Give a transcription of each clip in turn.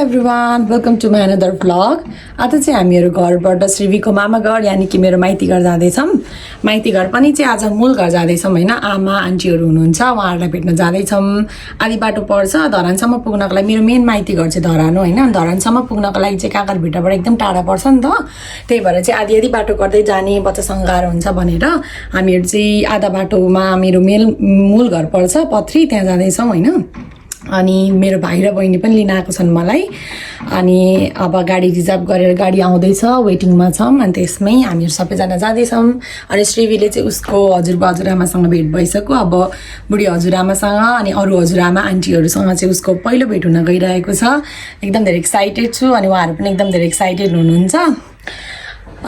Everyone welcome to my another vlog. आज चाहिँ हामीहरू घरबाट श्रीवीको मामा घर यानि कि मेरो माइती घर जाँदैछौँ। माइती घर पनि चाहिँ आज मूल घर जाँदैछौँ होइन। आमा आन्टीहरू हुनुहुन्छ, उहाँहरूलाई भेट्न जाँदैछौँ। आधी बाटो पर्छ धरानसम्म पुग्नको लागि। मेरो मेन माइती घर चाहिँ धरान हो होइन। धरानसम्म पुग्नको लागि चाहिँ काकरभिट्टाबाट एकदम टाढा पर्छ नि त, त्यही भएर चाहिँ आधी आधी बाटो गर्दै जाने बच्चासँग गाह्रो हुन्छ भनेर हामीहरू चाहिँ आधा बाटोमा मेरो मूल घर पर्छ पथरी, त्यहाँ जाँदैछौँ होइन। अनि मेरो भाइ र बहिनी पनि लिन आएको छन् मलाई। अनि अब गाडी रिजर्भ गरेर गाडी आउँदैछ, वेटिङमा छौँ। अनि त्यसमै हामीहरू सबैजना जाँदैछौँ। अनि श्रीवीले चाहिँ उसको हजुरबा हजुरआमासँग भेट भइसक्यो। अब बुढी हजुरआमासँग अनि अरू हजुरआमा आन्टीहरूसँग चाहिँ उसको पहिलो भेट हुन गइरहेको छ। एकदम धेरै एक्साइटेड छु अनि उहाँहरू पनि एकदम धेरै एक्साइटेड हुनुहुन्छ।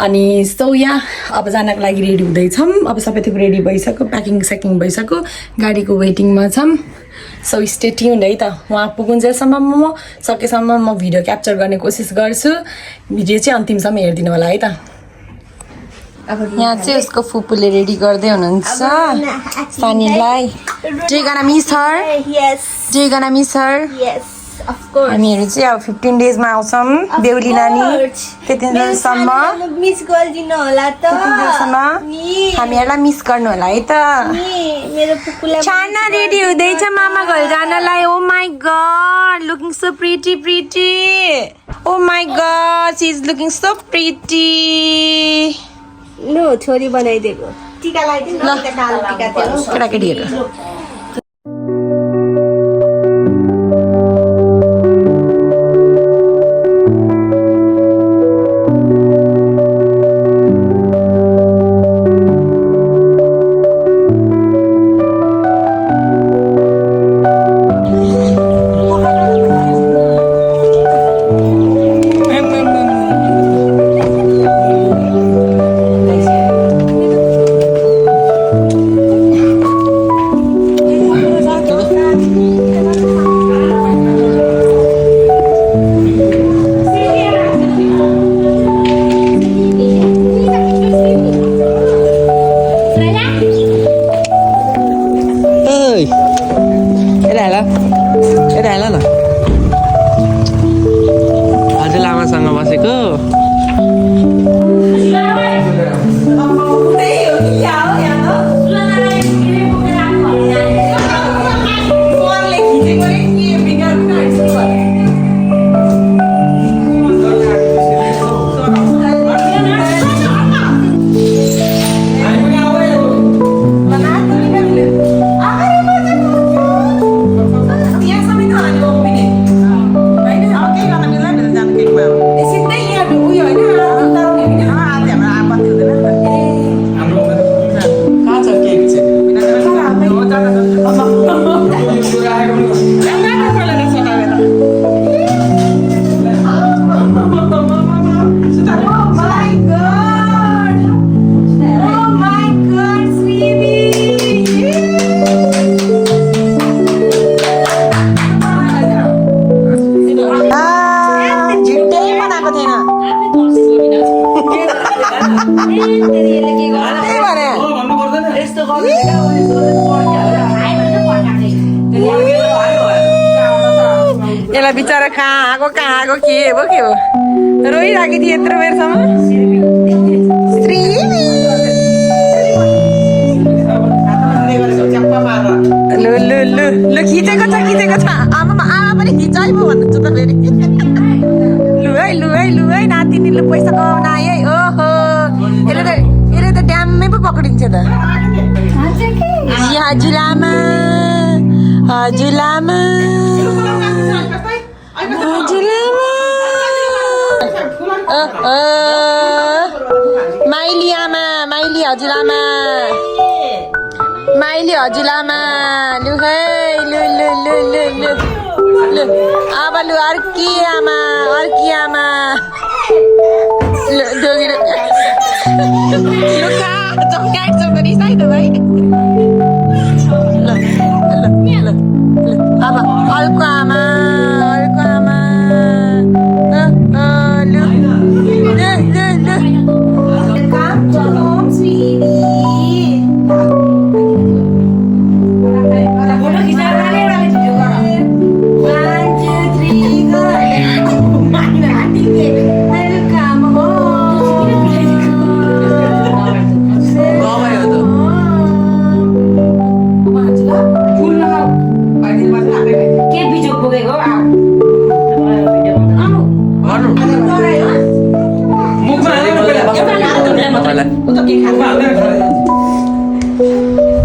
अनि सो यहाँ अब जानको लागि रेडी हुँदैछौँ। अब सबै थोक रेडी भइसक्यो, प्याकिङ सेकिङ भइसक्यो, गाडीको वेटिङमा छौँ। सो स्टे ट्युन्ड है त। उहाँ पुगुन्जेलसम्म म सकेसम्म म भिडियो क्याप्चर गर्ने कोसिस गर्छु। भिडियो चाहिँ अन्तिमसम्म हेरिदिनु होला है त। यहाँ चाहिँ उसको फुपूले रेडी गर्दै हुनुहुन्छ सानीलाई। Do you gonna miss her? Yes. Do you gonna miss her? Yes, of course. हामीहरू चाहिँ अब 15 डेजमा आउँछौँ बेहुली नानी। त्यति बेलासम्म मिस गरिदिनु होला त। हामीहरूलाई मिस गर्नु होला है त। मेरो पुपुलाई छाना रेडी हुँदैछ मामा घर जानलाई। Oh my god, looking so pretty pretty. Oh my god, she is looking so pretty. No छोरी बनाइदिएको टिका लगाइदिनु न, त कालो टिका थियो केटाकेटीहरू। हजुरआमासँग बसेको यसलाई बिचरा कहाँ आएको के हो रोइरहेको थिएँ यत्रो बेरसम्म। लु लु लु लु खिचेको छ आमा पनि खिचाइ पो भन्नुहुन्छ त फेरि। लु है नातिनी, लु पैसा कमाउन आयो है। ओहो यसले त ड्याममै पो पक्रिन्छ त। हजुरआमा माइली हजुरआमा लु है लु अब लु अर्की आमा लु डोगिरो लु चम्काइन्छ त रिसाइद भाइ। अब अर्को आमा लु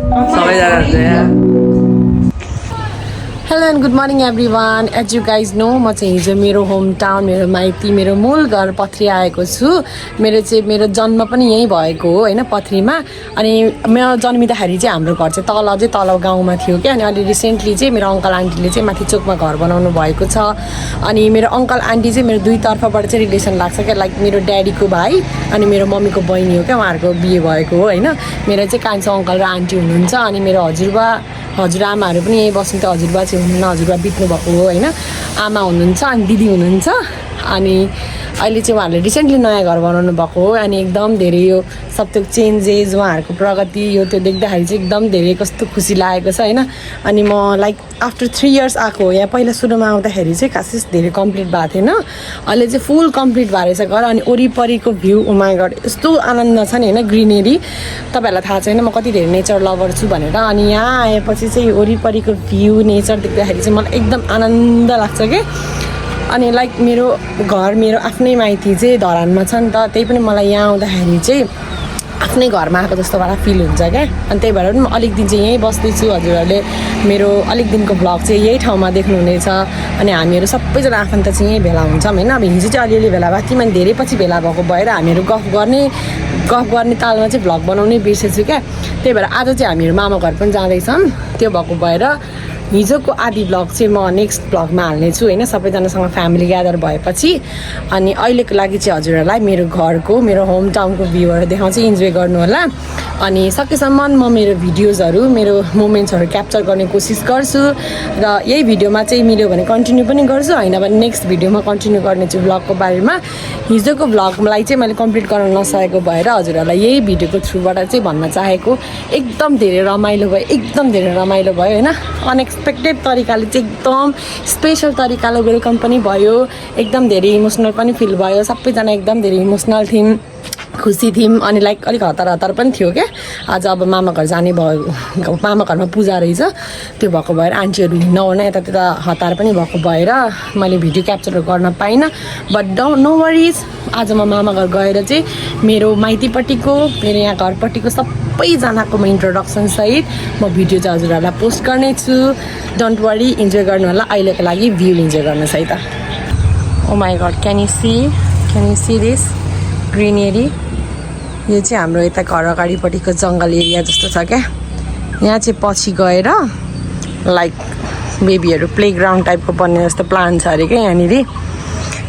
सबैजना हुन्छ hello and good morning everyone as you guys know म चाहिँ हिजो मेरो होम टाउन मेरो माइती मेरो मूल घर पथरी आएको छु मेरो जन्म पनि यहीँ भएको हो होइन पथरीमा अनि म जन्मिँदाखेरि चाहिँ हाम्रो घर चाहिँ तल गाउँमा थियो क्या अनि अहिले रिसेन्टली चाहिँ मेरो अङ्कल आन्टीले चाहिँ माथि चोकमा घर बनाउनु भएको छ अनि मेरो अङ्कल आन्टी चाहिँ मेरो दुई तर्फबाट चाहिँ रिलेसन लाग्छ क्या लाइक मेरो ड्याडीको भाइ अनि मेरो मम्मीको बहिनी हो क्या उहाँहरूको बिहे भएको हो होइन मेरो चाहिँ कान्छो अङ्कल र आन्टी हुनुहुन्छ अनि मेरो हजुरआमाहरू पनि यहीँ बस्नु त हजुरबा चाहिँ हुनुहुन्न हजुरबा बित्नु भएको हो होइन आमा हुनुहुन्छ अनि दिदी हुनुहुन्छ अनि अहिले चाहिँ उहाँहरूले रिसेन्टली नयाँ घर बनाउनु भएको हो अनि एकदम धेरै यो सब त्यो चेन्जेस उहाँहरूको प्रगति यो त्यो देख्दाखेरि चाहिँ एकदम धेरै कस्तो खुसी लागेको छ होइन अनि म लाइक आफ्टर 3 इयर्स आएको हो यहाँ पहिला सुरुमा आउँदाखेरि चाहिँ खासै धेरै कम्प्लिट भएको थिएन अहिले चाहिँ फुल कम्प्लिट भएर रहेछ घर अनि वरिपरिको भ्यू उमागढ यस्तो आनन्द छ नि होइन ग्रिनेरी तपाईँहरूलाई थाहा छैन म कति धेरै नेचर लभर छु भनेर अनि यहाँ आएपछि चाहिँ वरिपरिको भ्यू नेचर देख्दाखेरि चाहिँ मलाई एकदम आनन्द लाग्छ कि अनि लाइक मेरो घर मेरो आफ्नै माइती चाहिँ धरानमा छ नि त त्यही पनि मलाई यहाँ आउँदाखेरि चाहिँ आफ्नै घरमा आएको जस्तो वाला फिल हुन्छ क्या अनि त्यही भएर पनि म अलिक दिन चाहिँ यहीँ बस्दैछु हजुरहरूले मेरो अलिक दिनको ब्लग चाहिँ यही ठाउँमा देख्नुहुनेछ अनि हामीहरू सबैजना आफन्त चाहिँ यहीँ भेला हुन्छौँ होइन अब हिजो चाहिँ अलिअलि भेला भएको थियौँ अनि धेरै पछि भेला भएको भएर हामीहरू गफ गर्ने तालमा चाहिँ भ्लग बनाउनै बिर्सेछु क्या त्यही भएर आज चाहिँ हामीहरू मामा घर पनि जाँदैछौँ त्यो भएको भएर हिजोको आधी ब्लग चाहिँ म नेक्स्ट ब्लगमा हाल्नेछु होइन सबैजनासँग फ्यामिली ग्यादर भएपछि अनि अहिलेको लागि चाहिँ हजुरहरूलाई मेरो घरको मेरो होम टाउनको भ्यूहरू देखाउँछु इन्जोय गर्नु होला अनि सकेसम्म म मेरो भिडियोजहरू मेरो मोमेन्ट्सहरू क्याप्चर गर्ने कोसिस गर्छु र यही भिडियोमा चाहिँ मिल्यो भने कन्टिन्यू पनि गर्छु होइन भने नेक्स्ट भिडियोमा कन्टिन्यू गर्नेछु ब्लगको बारेमा हिजोको ब्लगलाई चाहिँ मैले कम्प्लिट गर्न नसकेको भएर हजुरहरूलाई यही भिडियोको थ्रुबाट चाहिँ भन्न चाहेको एकदम धेरै रमाइलो भयो होइन अनएक्सपेक्टेड तरिकाले चाहिँ एकदम स्पेसल तरिकाले वेलकम पनि भयो एकदम धेरै इमोसनल पनि फिल भयो सबैजना एकदम धेरै इमोसनल थियौँ खुसी थियौँ अनि लाइक अलिक हतार पनि थियो क्या आज अब मामा घर जाने भयो मामा घरमा पूजा रहेछ त्यो भएको भएर आन्टीहरू हिँड्न यतातिर हतार पनि भएको भएर मैले भिडियो क्याप्चर गर्न पाइनँ बट नो वरिज आज म मामा घर गएर चाहिँ मेरो माइतीपट्टिको मेरो यहाँ घरपट्टिको सबैजनाको म इन्ट्रोडक्सन सहित म भिडियो चाहिँ हजुरहरूलाई पोस्ट गर्नेछु डोन्ट वरी इन्जोय गर्नु होला अहिलेको लागि भ्यू इन्जोय गर्नुहोस् है त oh my god can you see this greenery यो चाहिँ हाम्रो यता घर अगाडिपट्टिको जङ्गल एरिया जस्तो छ क्या यहाँ चाहिँ पछि गएर लाइक बेबीहरू प्लेग्राउन्ड टाइपको बन्ने जस्तो प्लान छ अरे क्या यहाँनिर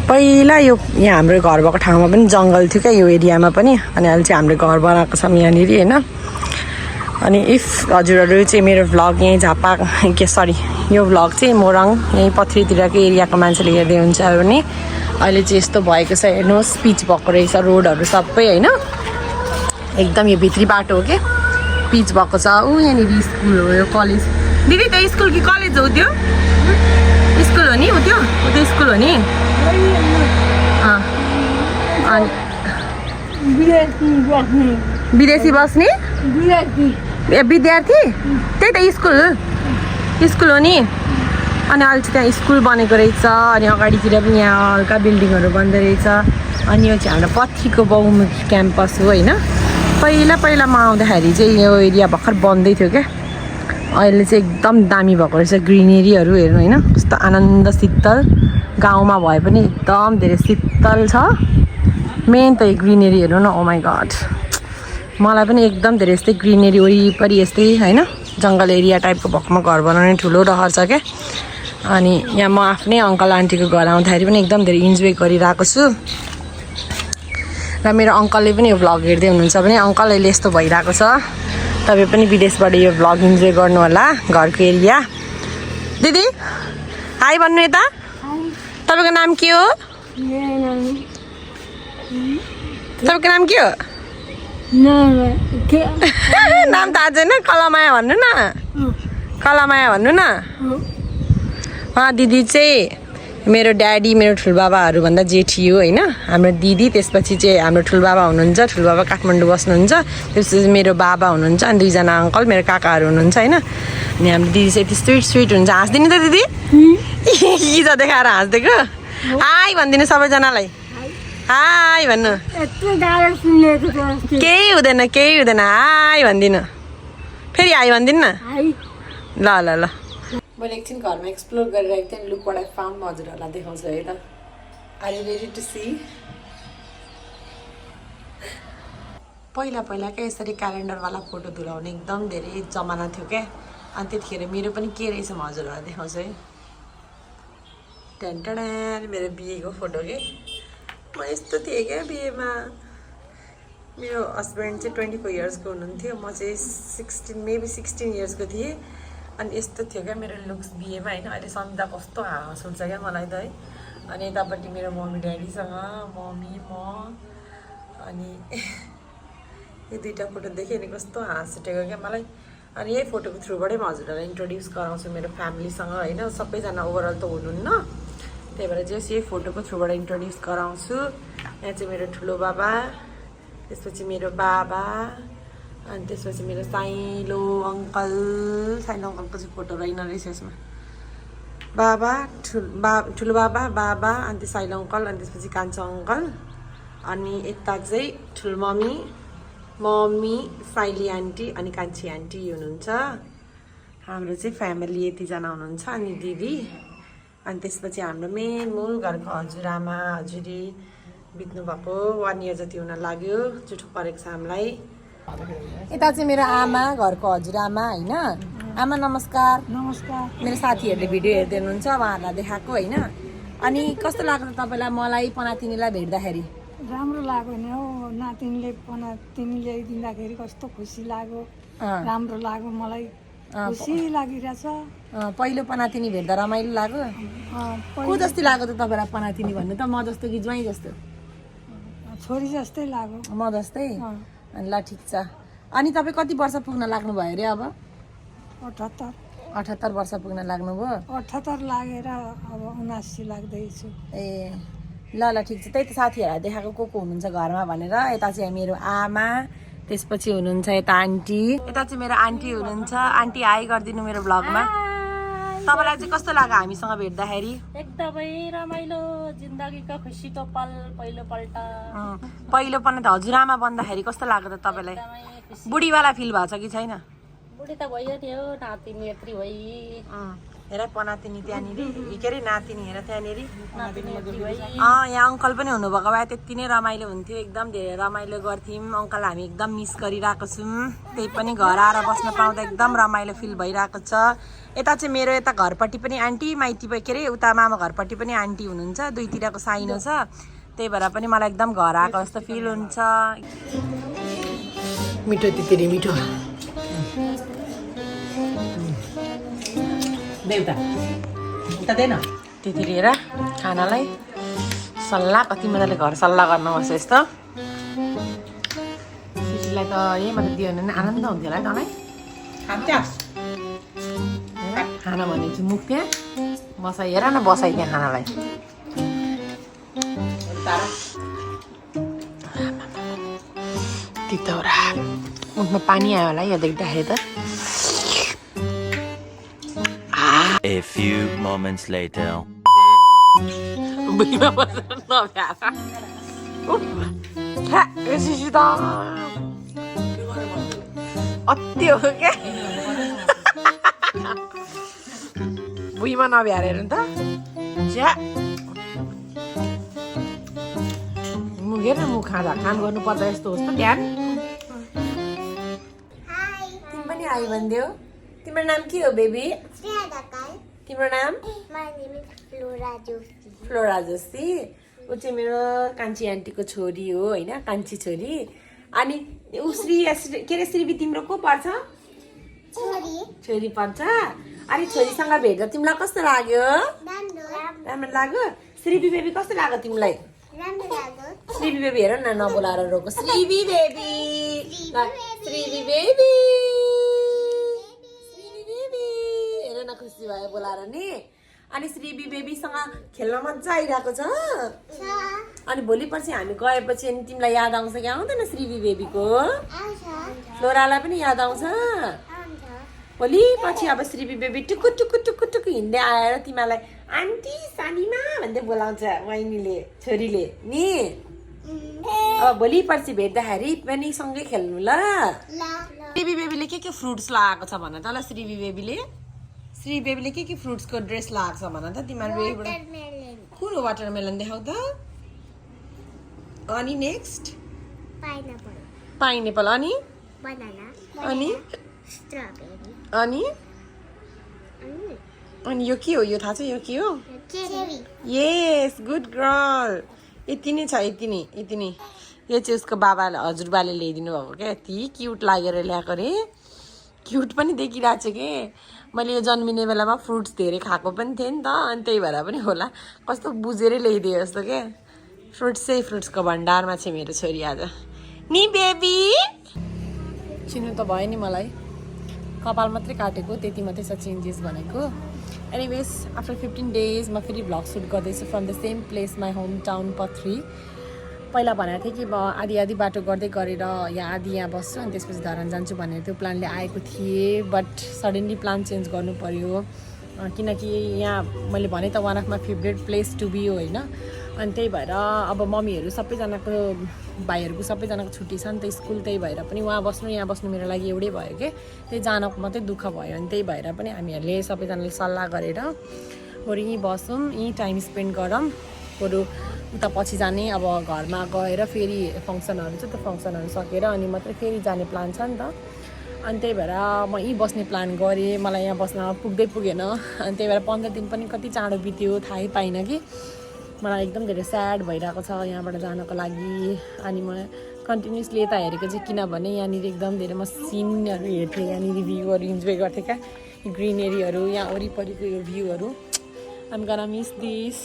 पहिला यो यहाँ हाम्रो घर भएको ठाउँमा पनि जङ्गल थियो क्या यो एरियामा पनि अनि अहिले चाहिँ हाम्रो घर बनाएको छौँ यहाँनिर होइन अनि इफ हजुरहरू चाहिँ मेरो भ्लग यहीँ झापा यो भ्लग चाहिँ मोरङ यहीँ पथरीतिरको एरियाको मान्छेले हेर्दै हुन्छ भने अहिले चाहिँ यस्तो भएको छ हेर्नुहोस् पिच भएको रहेछ रोडहरू सबै होइन एकदम यो भित्री बाटो हो क्या पिच भएको छ यहाँनिर स्कुल हो यो कलेज दिदी त्यो स्कुल कि कलेज हो त्यो स्कुल हो नि ऊ त्यो स्कुल हो नि अनि विदेशी बस्ने ए विद्यार्थी त्यही त स्कुल हो नि अनि अहिले चाहिँ त्यहाँ स्कुल बनेको रहेछ अनि अगाडितिर पनि यहाँ हल्का बिल्डिङहरू बन्दै रहेछ अनि यो चाहिँ हाम्रो पथरीको बहुमुखी क्याम्पस हो होइन पहिला म आउँदाखेरि चाहिँ यो एरिया भर्खर बन्दै थियो क्या अहिले चाहिँ एकदम दामी भएको रहेछ ग्रिनेरीहरू हेर्नु होइन कस्तो आनन्द शीतल गाउँमा भए पनि एकदम धेरै शीतल छ मेन त ग्रिनेरी हेर्नु न ओ माई गड मलाई पनि एकदम धेरै यस्तै ग्रिनेरी वरिपरि यस्तै होइन जङ्गल एरिया टाइपको भएकोमा घर बनाउने ठुलो रहर छ क्या अनि यहाँ म आफ्नै अङ्कल आन्टीको घर आउँदाखेरि पनि एकदम धेरै इन्जोय गरिरहेको छु र मेरो अङ्कलले पनि यो भ्लग हेर्दै हुनुहुन्छ भने अङ्कल अहिले यस्तो भइरहेको छ तपाईँ पनि विदेशबाट यो भ्लग इन्जोय गर्नु होला घरको एरिया दिदी हाई भन्नु यता तपाईँको नाम के हो तपाईँको नाम के हो नाम थाहा छैन कलामाया भन्नु न कलामाया भन्नु न दिदी चाहिँ मेरो ड्याडी मेरो ठुलबाबाहरूभन्दा जेठी हो होइन हाम्रो दिदी त्यसपछि चाहिँ हाम्रो ठुलबाबा हुनुहुन्छ ठुलबाबा काठमाडौँ बस्नुहुन्छ त्यसपछि मेरो बाबा हुनुहुन्छ अनि दुईजना अङ्कल मेरो काकाहरू हुनुहुन्छ होइन अनि हाम्रो दिदी चाहिँ यति स्विट हुन्छ हाँस्दिनु त दिदी हिजो देखाएर हाँस्दिएको हाई भनिदिनु सबैजनालाई हाई भन्नु केही हुँदैन हाई भनिदिनु फेरि आयो भनिदिनु न ल ल ल मैले एकछिन घरमा एक्सप्लोर गरिरहेको थिएँ लुक वाट आई फाउन्ड म हजुरहरूलाई देखाउँछु है त are you ready to see पहिला क्या यसरी क्यालेन्डरवाला फोटो धुलाउने एकदम धेरै जमाना थियो क्या अनि त्यतिखेर मेरो पनि के रहेछ म हजुरहरूलाई देखाउँछु है टेन्टडा मेरो बिहेको फोटो के म यस्तो थिएँ क्या बिहेमा मेरो हस्बेन्ड चाहिँ 24 इयर्सको हुनुहुन्थ्यो म चाहिँ 16 इयर्सको थिएँ अनि यस्तो थियो क्या मेरो लुक्स बिहेमा होइन अहिले सम्झिँदा कस्तो हाँस उठ्छ क्या मलाई त है अनि यतापट्टि मेरो मम्मी ड्याडीसँग मम्मी म अनि यो दुईवटा फोटो देखेँ नि कस्तो हाँस उठेको क्या मलाई अनि यही फोटोको थ्रुबाटै म हजुरहरूलाई इन्ट्रोड्युस गराउँछु मेरो फ्यामिलीसँग होइन सबैजना ओभरअल त हुनुहुन्न त्यही भएर चाहिँ यही फोटोको थ्रुबाट इन्ट्रोड्युस गराउँछु यहाँ चाहिँ मेरो ठुलो बाबा त्यसपछि मेरो बाबा अनि त्यसपछि मेरो साइलो अङ्कल अङ्कलको चाहिँ फोटो रहेन रहेछ यसमा बाबा ठुलो बाबा बाबा अनि त्यो साइलो अङ्कल अनि त्यसपछि कान्छो अङ्कल अनि यता चाहिँ ठुलो मम्मी साइली आन्टी अनि कान्छी आन्टी हुनुहुन्छ हाम्रो चाहिँ फ्यामिली यतिजना हुनुहुन्छ अनि दिदी अनि त्यसपछि हाम्रो मेन मूल घरको हजुरआमा हजुरी बित्नु भएको 1 इयर जति हुन लाग्यो जुठो परेको छ हामीलाई यता चाहिँ मेरो आमा घरको हजुरआमा होइन आमा नमस्कार मेरो साथीहरूले भिडियो हेर्दै हुनुहुन्छ उहाँहरूलाई देखाएको होइन अनि कस्तो लाग्यो तपाईँलाई मलाई पनातिनीलाई भेट्दाखेरि राम्रो लाग्यो नि हौ नातिनीले पनातिनी ल्याइदिँदाखेरि कस्तो खुसी लाग्यो राम्रो लाग्यो मलाई खुसी लागिरहेछ पहिलो पनातिनी भेट्दा रमाइलो लाग्यो को जस्तै लाग्यो त तपाईँलाई पनातिनी भन्नु त म जस्तो कि ज्वाइँ जस्तो छोरी जस्तै लाग्यो म जस्तै ल ठिक छ अनि तपाईँ कति वर्ष पुग्न लाग्नुभयो अरे अब 78 वर्ष पुग्न लाग्नुभयो 78 लागेर अब 79 लाग्दैछु ए ल ठिक छ त्यही त साथीहरूलाई देखाएको को हुनुहुन्छ घरमा भनेर यता चाहिँ मेरो आमा त्यसपछि हुनुहुन्छ यता आन्टी यता चाहिँ मेरो आन्टी हुनुहुन्छ आन्टी हाई गरिदिनु मेरो भ्लगमा तपाईँलाई चाहिँ कस्तो लाग्यो हामीसँग भेट्दाखेरि एकदमै रमाइलो जिन्दगीको खुसीको पल पहिलोपल्ट पहिलोपल्ट त हजुरआमा बन्दाखेरि कस्तो लाग्यो त तपाईँलाई बुढीवाला फिल भएको छ कि छैन बुढी त भयो थियो नातिनी यत्रो भई हेर पनातिनी त्यहाँनिर के अरे नातिनी हेर त्यहाँनिर यहाँ अङ्कल पनि हुनुभएको भए त्यति नै रमाइलो हुन्थ्यो एकदम धेरै रमाइलो गर्थ्यौँ अङ्कल हामी एकदम मिस गरिरहेको छौँ त्यही पनि घर आएर बस्न पाउँदा एकदम रमाइलो फिल भइरहेको छ यता चाहिँ मेरो यता घरपट्टि पनि आन्टी माइती के अरे उता मामा घरपट्टि पनि आन्टी हुनुहुन्छ दुईतिरको साइनो छ त्यही भएर पनि मलाई एकदम घर आएको जस्तो फिल हुन्छ मिठो तितेरी मिठो देउता त्यति लिएर खानालाई सल्लाह कति मजाले घर सल्लाह गर्नुपर्छ यस्तो त्यसलाई त यही मात्रै दियो भने आनन्द हुन्थ्यो होला तँलाई खाना भनेपछि मुख त्यहाँ बसाइ हेर न बसाइ त्यहाँ खानालाई तितौरा मुखमा पानी आयो होला यो देख्दाखेरि त A few moments later. Bima basta noviasa. Ha, यसो अति हो क्या भुइँमा नभ्याएर हेर्नु त ज्या मुख हेर न मुख खाँदा काम गर्नु पर्दा यस्तो होस् त ध्यान तिमी पनि आयो भनिदेऊ तिम्रो नाम के हो बेबी तिम्रो नाम फ्लोरा जोशी ऊ चाहिँ मेरो कान्छी आन्टीको छोरी हो होइन कान्छी छोरी अनि ऊ श्री के अरे श्रीवी तिम्रो को पर्छ छोरी पर्छ अनि छोरीसँग भेट्दा तिमीलाई कस्तो लाग्यो राम्रो लाग्यो श्रीवी बेबी कस्तो लाग्यो तिमीलाई श्रीवी बेबी हेर न नबोलाएर रोको श्रीवी बेबी श्रीवी बेबी हेर न खुसी भयो बोलाएर नि अनि श्रीवी बेबीसँग खेल्न मजा आइरहेको छ अनि भोलि पर्सि हामी गएपछि अनि तिमीलाई याद आउँछ कि आउँदैन श्रीवी बेबीको फ्लोरालाई पनि याद आउँछ भोलि पछि अब श्रीवी बेबी टुकु टुकु टुकु टुकु हिँड्दै आएर तिमीलाई आन्टी सानीमा भन्दै बोलाउँछ बहिनीले छोरीले नि अब भोलि पर्सि भेट्दाखेरि पनि सँगै खेल्नु ल श्रीवी बेबीले के फ्रुट्स लगाएको छ भन त ल श्रीवी बेबीले के फ्रुट्सको ड्रेस लगाएको छ भन त तिमीहरू कुन हो वाटरमेलन देखाउ त अनि नेक्स्ट पाइनएप्पल अनि अनि अनि अनि यो के हो यो थाहा छ यो के हो यस गुड गर्ल यति नै छ यति नै यो चाहिँ उसको बाबाले हजुरबाले ल्याइदिनु भएको क्या यति क्युट लागेर ल्याएको रे क्युट पनि देखिरहेको छ के मैले यो जन्मिने बेलामा फ्रुट्स धेरै खाएको पनि थिएँ नि त अनि त्यही भएर पनि होला कस्तो बुझेरै ल्याइदियो जस्तो क्या फ्रुट्सको भण्डारमा छ मेरो छोरी आज नि बेबी चिन्नु त भयो नि मलाई कपाल मात्रै काटेको त्यति मात्रै छ चेन्जेस भनेको एनिवेज आफ्टर 15 days म फेरि भ्लग सुट गर्दैछु from the same place my home town पथरी पहिला भनेको थिएँ कि म आधी बाटो गर्दै गरेर आधी यहाँ बस्छु अनि त्यसपछि धरान जान्छु भनेर त्यो प्लानले आएको थिएँ बट सडनली प्लान चेन्ज गर्नु पर्यो किनकि यहाँ मैले भने त one of my favourite place to be हो होइन अनि त्यही भएर अब मम्मीहरू सबैजनाको भाइहरूको सबैजनाको छुट्टी छ नि त स्कुल त्यही भएर पनि यहाँ बस्नु मेरो लागि एउटै भयो कि त्यही जानको मात्रै दुःख भयो अनि त्यही भएर पनि हामीहरूले सबैजनाले सल्लाह गरेर बरु यहीँ बसौँ यहीँ टाइम स्पेन्ड गरौँ बरु उता पछि जाने अब घरमा गएर फेरि फङ्सनहरू छ त्यो फङ्सनहरू सकेर अनि मात्रै फेरि जाने प्लान छ नि त अनि त्यही भएर म यहीँ बस्ने प्लान गरेँ मलाई यहाँ बस्न पुगेन अनि त्यही भएर 15 दिन पनि कति चाँडो बित्यो थाहै पाइनँ कि मलाई एकदम धेरै स्याड भइरहेको छ यहाँबाट जानको लागि अनि म कन्टिन्युसली यता हेरेको चाहिँ किनभने यहाँनिर एकदम धेरै म सिनहरू हेर्थेँ यहाँनिर भ्यूहरू इन्जोय गर्थेँ क्या ग्रिनेरीहरू यहाँ वरिपरिको यो भ्यूहरू आइम गना मिस दिस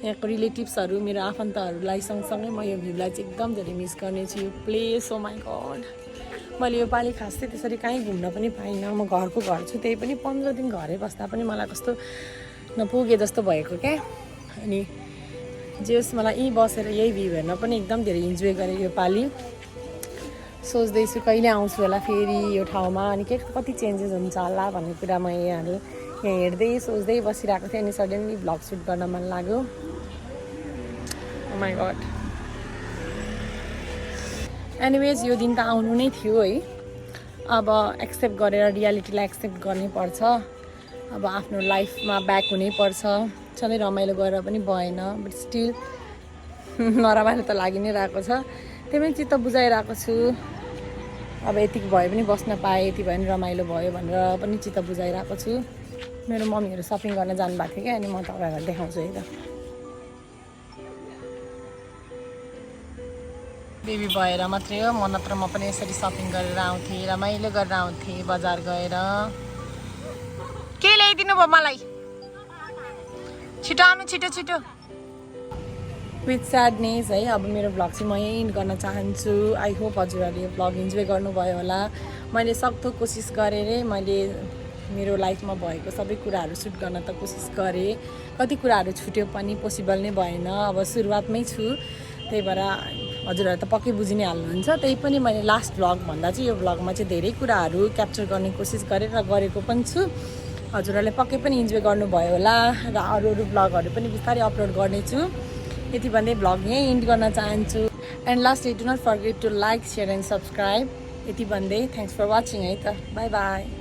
यहाँको रिलेटिभ्सहरू मेरो आफन्तहरूलाई सँगसँगै म यो भ्यूलाई चाहिँ एकदम धेरै मिस गर्नेछु यो प्लेस ओ माई गड मैले यो पालि खास चाहिँ त्यसरी कहीँ घुम्न पनि पाइनँ म घरको घर छु त्यही पनि 15 दिन घरै बस्दा पनि मलाई कस्तो नपुगे जस्तो भएको क्या अनि जे होस् मलाई यहीँ बसेर यही भ्यू हेर्न पनि एकदम धेरै इन्जोय गरेँ यो पालि सोच्दैछु कहिले आउँछु होला फेरि यो ठाउँमा अनि कति चेन्जेस हुन्छ होला भन्ने कुरा म यहाँ हेर्दै सोच्दै बसिरहेको थिएँ अनि सडनली भ्लग सुट गर्न मन लाग्यो माई गड एनिवेज यो दिन त आउनु नै थियो है अब एक्सेप्ट गरेर रियालिटीलाई एक्सेप्ट गर्नै पर्छ अब आफ्नो लाइफमा ब्याक हुनै पर्छ सधैँ रमाइलो गरेर पनि भएन बट स्टिल नरमाइलो त लागि नै रहेको छ त्यही पनि चित्त बुझाइरहेको छु अब यतिको भए पनि बस्न पाएँ यति भयो भने रमाइलो भयो भनेर पनि चित्त बुझाइरहेको छु मेरो मम्मीहरू सपिङ गर्न जानुभएको थियो क्या अनि म तपाईँहरूलाई देखाउँछु है त बेबी भएर मात्रै हो म नत्र म पनि यसरी सपिङ गरेर आउँथेँ रमाइलो गरेर आउँथेँ बजार गएर के ल्याइदिनु भयो मलाई छिटो आउनु छिटो विथ स्याडनेस है अब मेरो भ्लग चाहिँ म यहीँ इन्ड गर्न चाहन्छु आई होप हजुरहरूले यो भ्लग इन्जोय गर्नुभयो होला मैले सक्दो कोसिस गरेर मैले मेरो लाइफमा भएको सबै कुराहरू सुट गर्न त कोसिस गरेँ कति कुराहरू छुट्यो पनि पोसिबल नै भएन अब सुरुवातमै छु त्यही भएर हजुरहरू त पक्कै बुझि नै हाल्नुहुन्छ त्यही पनि मैले लास्ट भ्लग भन्दा चाहिँ यो भ्लगमा चाहिँ धेरै कुराहरू क्याप्चर गर्ने कोसिस गरेँ र गरेको पनि छु हजुरहरूले पक्कै पनि इन्जोय गर्नुभयो होला र अरू भ्लगहरू पनि बिस्तारै अपलोड गर्नेछु यति भन्दै भ्लग यहीँ इन्ड गर्न चाहन्छु and lastly do not forget to like share and subscribe यति भन्दै थ्याङ्क्स फर वाचिङ है त बाई